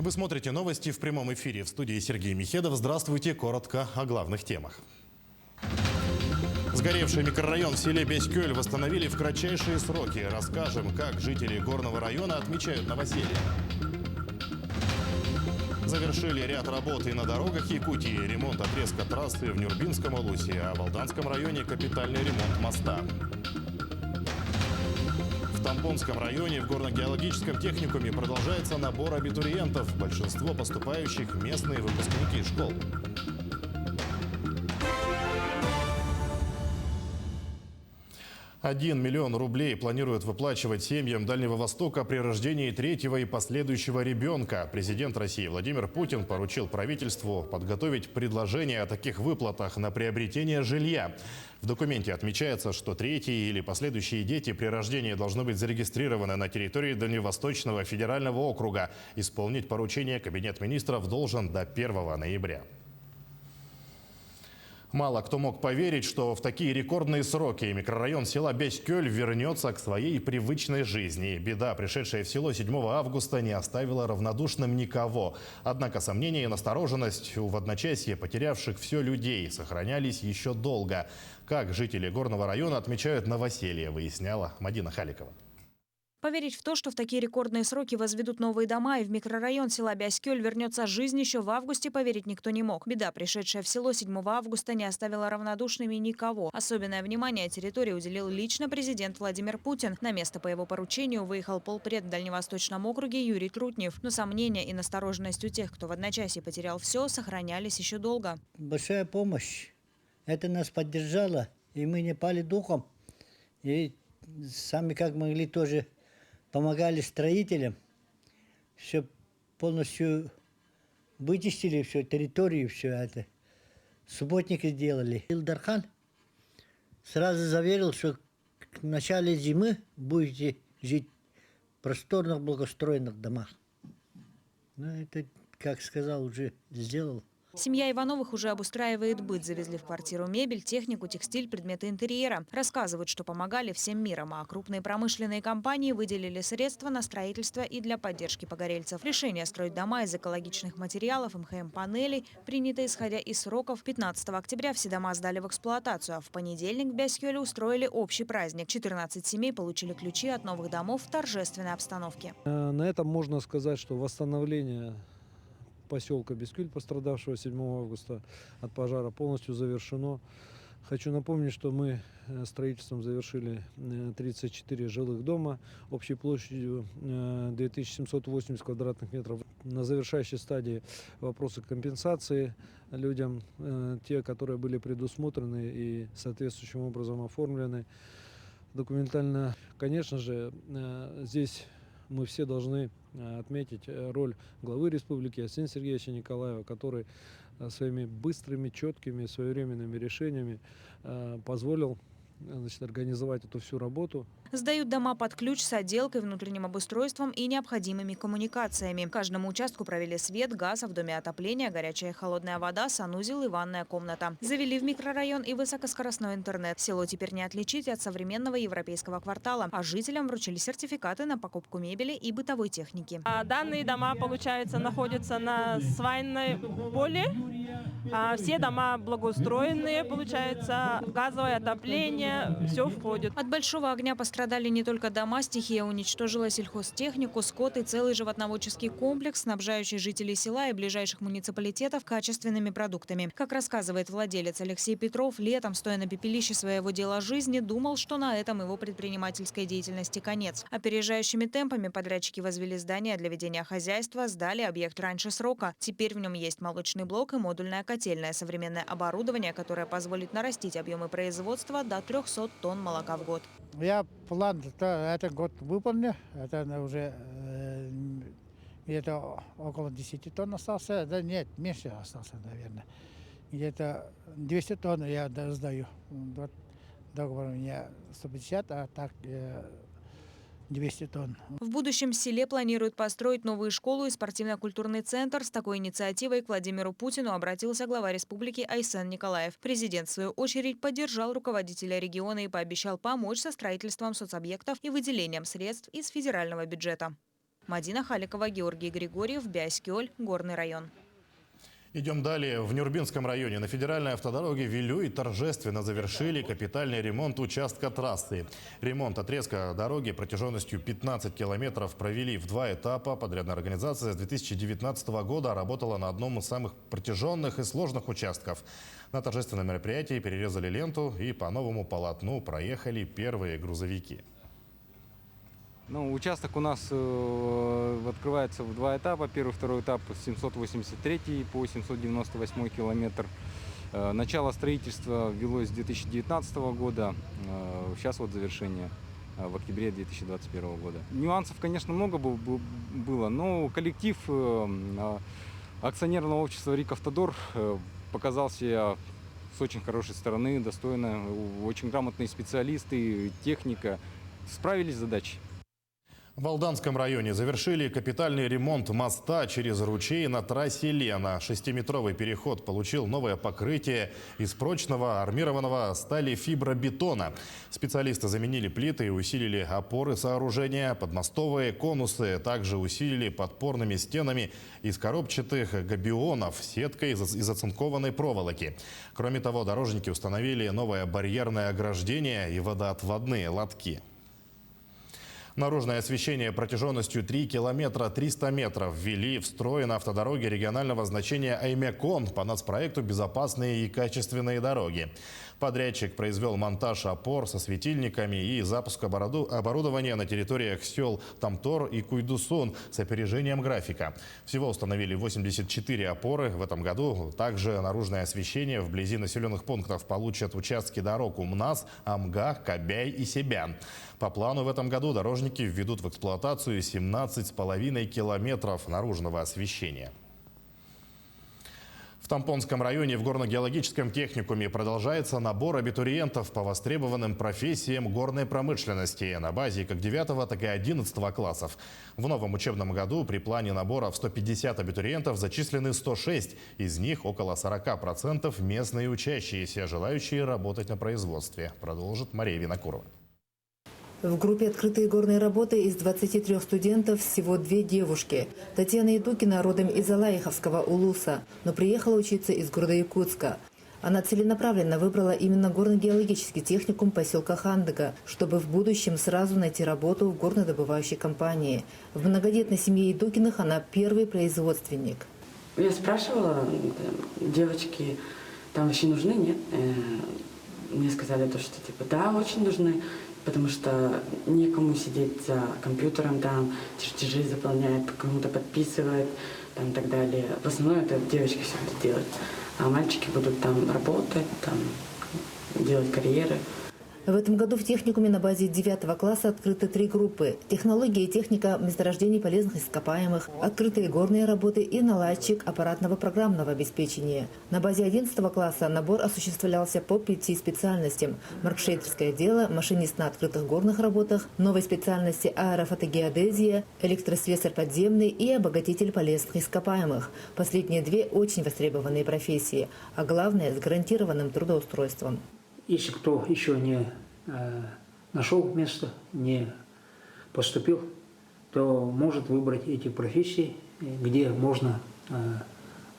Вы смотрите новости в прямом эфире. В студии Сергей Михедов. Здравствуйте. Коротко о главных темах. Сгоревший микрорайон в селе Беськёль восстановили в кратчайшие сроки. Расскажем, как жители горного района отмечают новоселье. Завершили ряд работ и на дорогах Якутии. Ремонт отрезка трассы в Нюрбинском Улусе, а в Алданском районе капитальный ремонт моста. В Тамбонском районе в горно-геологическом техникуме продолжается набор абитуриентов. Большинство поступающих – местные выпускники школ. 1 миллион рублей планируют выплачивать семьям Дальнего Востока при рождении третьего и последующего ребенка. Президент России Владимир Путин поручил правительству подготовить предложение о таких выплатах на приобретение жилья. В документе отмечается, что третьи или последующие дети при рождении должны быть зарегистрированы на территории Дальневосточного федерального округа. Исполнить поручение Кабинет министров должен до 1 ноября. Мало кто мог поверить, что в такие рекордные сроки микрорайон села Беськёль вернется к своей привычной жизни. Беда, пришедшая в село 7 августа, не оставила равнодушным никого. Однако сомнения и настороженность в одночасье потерявших все людей сохранялись еще долго. Как жители горного района отмечают новоселье, выясняла Мадина Халикова. Поверить в то, что в такие рекордные сроки возведут новые дома и в микрорайон села Беськёль вернется жизнь еще в августе, поверить никто не мог. Беда, пришедшая в село 7 августа, не оставила равнодушными никого. Особенное внимание территории уделил лично президент Владимир Путин. На место по его поручению выехал полпред в Дальневосточном округе Юрий Трутнев. Но сомнения и настороженность у тех, кто в одночасье потерял все, сохранялись еще долго. Большая помощь. Это нас поддержало, и мы не пали духом. И сами как могли тоже помогали строителям, все полностью вычистили, все территорию, все это. Субботники сделали. Илдархан сразу заверил, что к началу зимы будете жить в просторных, благоустроенных домах. Ну, это, как сказал, уже сделал. Семья Ивановых уже обустраивает быт. Завезли в квартиру мебель, технику, текстиль, предметы интерьера. Рассказывают, что помогали всем миром, а крупные промышленные компании выделили средства на строительство и для поддержки погорельцев. Решение строить дома из экологичных материалов, МХМ-панелей принято исходя из сроков. 15 октября все дома сдали в эксплуатацию, а в понедельник в Беськёле устроили общий праздник. 14 семей получили ключи от новых домов в торжественной обстановке. На этом можно сказать, что восстановление поселка Беськёль, пострадавшего 7 августа от пожара, полностью завершено. Хочу напомнить, что мы строительством завершили 34 жилых дома общей площадью 2780 квадратных метров. На завершающей стадии вопросы компенсации людям, те, которые были предусмотрены и соответствующим образом оформлены документально. Конечно же, здесь мы все должны отметить роль главы республики Арсения Сергеевича Николаева, который своими быстрыми, четкими, своевременными решениями позволил организовать эту всю работу. Сдают дома под ключ с отделкой, внутренним обустройством и необходимыми коммуникациями. Каждому участку провели свет, газ, а в доме отопление, горячая и холодная вода, санузел и ванная комната. Завели в микрорайон и высокоскоростной интернет. Село теперь не отличить от современного европейского квартала. А жителям вручили сертификаты на покупку мебели и бытовой техники. Данные дома, получается, находятся на свайной поле. Все дома благоустроенные, получается, газовое отопление, все входит. От большого огня пострадали не только дома, стихия уничтожила сельхозтехнику, скот и целый животноводческий комплекс, снабжающий жителей села и ближайших муниципалитетов качественными продуктами. Как рассказывает владелец Алексей Петров, летом, стоя на пепелище своего дела жизни, думал, что на этом его предпринимательской деятельности конец. Опережающими темпами подрядчики возвели здание для ведения хозяйства, сдали объект раньше срока. Теперь в нем есть молочный блок и модульная котельная, современное оборудование, которое позволит нарастить объемы производства до 300 тонн молока в год. Я план этот год выполнил, это уже где-то около 10 тонн остался, да нет, меньше остался, наверное. Где-то 200 тонн я сдаю. Договор у меня 150, а так 200 тонн. В будущем в селе планируют построить новую школу и спортивно-культурный центр. С такой инициативой к Владимиру Путину обратился глава республики Айсен Николаев. Президент, в свою очередь, поддержал руководителя региона и пообещал помочь со строительством соцобъектов и выделением средств из федерального бюджета. Мадина Халикова, Георгий Григорьев, Бяськёль, Горный район. Идем далее. В Нюрбинском районе на федеральной автодороге Вилюй торжественно завершили капитальный ремонт участка трассы. Ремонт отрезка дороги протяженностью 15 километров провели в 2 этапа. Подрядная организация с 2019 года работала на одном из самых протяженных и сложных участков. На торжественном мероприятии перерезали ленту и по новому полотну проехали первые грузовики. Ну, участок у нас открывается в 2 этапа. Первый, второй этап с 783 по 798 километр. Начало строительства велось с 2019 года. Сейчас вот завершение в октябре 2021 года. Нюансов, конечно, много было, но коллектив акционерного общества «Рикавтодор» показал себя с очень хорошей стороны, достойно. Очень грамотные специалисты, техника. Справились с задачей. В Алданском районе завершили капитальный ремонт моста через ручей на трассе Лена. 6-метровый переход получил новое покрытие из прочного армированного стали-фибробетона. Специалисты заменили плиты и усилили опоры сооружения. Подмостовые конусы также усилили подпорными стенами из коробчатых габионов сеткой из оцинкованной проволоки. Кроме того, дорожники установили новое барьерное ограждение и водоотводные лотки. Наружное освещение протяженностью 3 километра 300 метров ввели в строй на автодороге регионального значения Аймекон по нацпроекту «Безопасные и качественные дороги». Подрядчик произвел монтаж опор со светильниками и запуск оборудования на территориях сел Тамтор и Куйдусун с опережением графика. Всего установили 84 опоры. В этом году также наружное освещение вблизи населенных пунктов получат участки дорог Умнас, Амга, Кабяй и Себян. По плану в этом году дорожники введут в эксплуатацию 17,5 километров наружного освещения. В Тампонском районе в горно-геологическом техникуме продолжается набор абитуриентов по востребованным профессиям горной промышленности на базе как 9, так и 11 классов. В новом учебном году при плане набора в 150 абитуриентов зачислены 106. Из них около 40% местные учащиеся, желающие работать на производстве. Продолжит Мария Винокурова. В группе «Открытые горные работы» из 23 студентов всего 2 девушки. Татьяна Идукина родом из Алаиховского Улуса, но приехала учиться из города Якутска. Она целенаправленно выбрала именно горно-геологический техникум поселка Хандыга, чтобы в будущем сразу найти работу в горнодобывающей компании. В многодетной семье Идукиных она первый производственник. Я спрашивала, девочки там вообще нужны, нет? Мне сказали то, что типа да, очень нужны. Потому что некому сидеть за компьютером, там, чертежи заполнять, кому-то подписывать, там, и так далее. В основном это девочки все будут делать, а мальчики будут там работать, там, делать карьеры. В этом году в техникуме на базе 9 класса открыты 3 группы. Технология и техника месторождений полезных ископаемых, открытые горные работы и наладчик аппаратного программного обеспечения. На базе 11 класса набор осуществлялся по 5 специальностям. Маркшейтерское дело, машинист на открытых горных работах, новой специальности аэрофотогеодезия, электрослесарь подземный и обогатитель полезных ископаемых. Последние 2 очень востребованные профессии, а главное с гарантированным трудоустройством. Если кто еще не нашел место, не поступил, то может выбрать эти профессии, где можно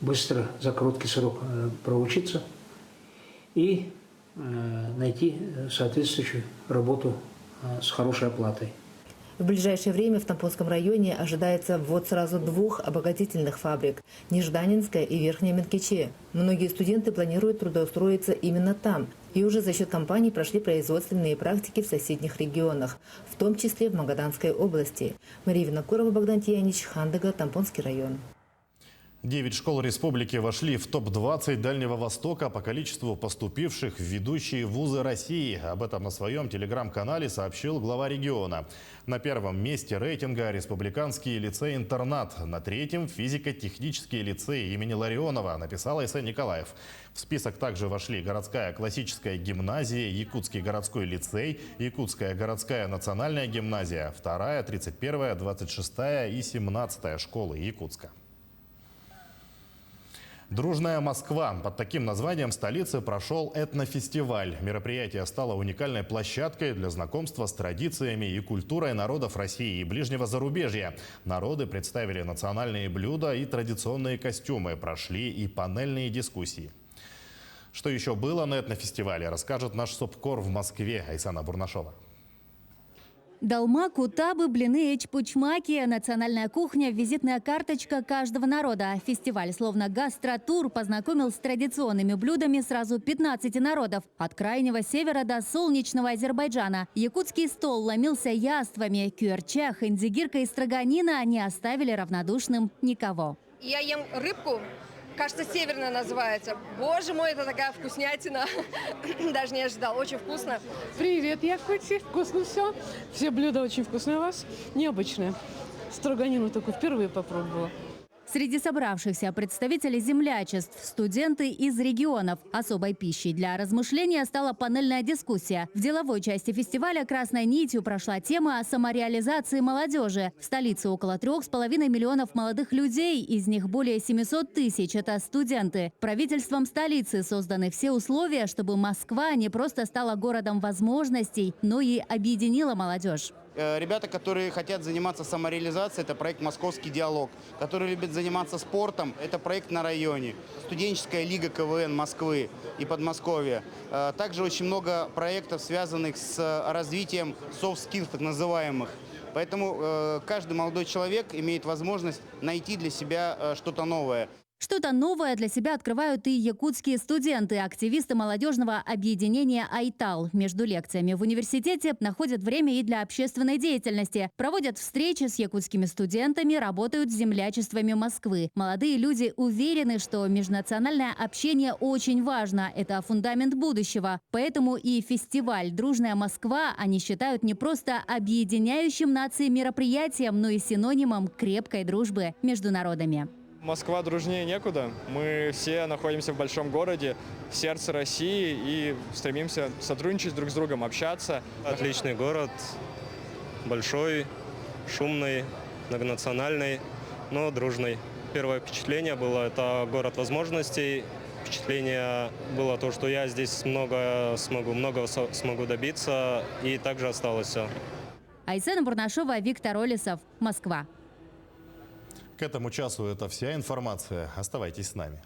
быстро, за короткий срок проучиться и найти соответствующую работу с хорошей оплатой. В ближайшее время в Тампонском районе ожидается ввод сразу 2 обогатительных фабрик – Нежданинская и Верхняя Менкиче. Многие студенты планируют трудоустроиться именно там. И уже за счет компаний прошли производственные практики в соседних регионах, в том числе в Магаданской области. Мария Винокурова, Богдан Тиянич, Хандыга, Тампонский район. 9 школ республики вошли в топ-20 Дальнего Востока по количеству поступивших в ведущие вузы России. Об этом на своем телеграм-канале сообщил глава региона. На 1-м месте рейтинга республиканский лицей-интернат. На 3-м физико-технический лицей имени Ларионова, написал Айсен Николаев. В список также вошли городская классическая гимназия, Якутский городской лицей, Якутская городская национальная гимназия, 2-я, 31-я, 26-я и 17-я школы Якутска. «Дружная Москва». Под таким названием в столице прошел этнофестиваль. Мероприятие стало уникальной площадкой для знакомства с традициями и культурой народов России и ближнего зарубежья. Народы представили национальные блюда и традиционные костюмы. Прошли и панельные дискуссии. Что еще было на этнофестивале, расскажет наш СОПКОР в Москве Айсана Бурнашова. Долма, кутабы, блины, эчпучмаки – национальная кухня – визитная карточка каждого народа. Фестиваль, словно гастротур, познакомил с традиционными блюдами сразу 15 народов. От крайнего севера до солнечного Азербайджана. Якутский стол ломился яствами. Кюрча, хандзигирка и строганина не оставили равнодушным никого. Я ем рыбку. Кажется, северная называется. Боже мой, это такая вкуснятина. Даже не ожидал. Очень вкусно. Привет, Якутия. Вкусно все. Все блюда очень вкусные у вас. Необычные. Строганину только впервые попробовала. Среди собравшихся представители землячеств, студенты из регионов. Особой пищей для размышления стала панельная дискуссия. В деловой части фестиваля красной нитью прошла тема о самореализации молодежи. В столице около 3,5 миллионов молодых людей, из них более 700 тысяч – это студенты. Правительством столицы созданы все условия, чтобы Москва не просто стала городом возможностей, но и объединила молодежь. Ребята, которые хотят заниматься самореализацией, это проект «Московский диалог». Которые любят заниматься спортом, это проект «На районе». Студенческая лига КВН Москвы и Подмосковья. Также очень много проектов, связанных с развитием soft skills, так называемых. Поэтому каждый молодой человек имеет возможность найти для себя что-то новое. Что-то новое для себя открывают и якутские студенты, активисты молодежного объединения «Айтал». Между лекциями в университете находят время и для общественной деятельности. Проводят встречи с якутскими студентами, работают с землячествами Москвы. Молодые люди уверены, что межнациональное общение очень важно. Это фундамент будущего. Поэтому и фестиваль «Дружная Москва» они считают не просто объединяющим нации мероприятием, но и синонимом крепкой дружбы между народами. Москва дружнее некуда. Мы все находимся в большом городе, в сердце России и стремимся сотрудничать друг с другом, общаться. Отличный город, большой, шумный, многонациональный, но дружный. Первое впечатление было – это город возможностей. Впечатление было то, что я здесь много смогу добиться, и также осталось все. Айсана Бурнашова, Виктор Олесов, Москва. К этому часу это вся информация. Оставайтесь с нами.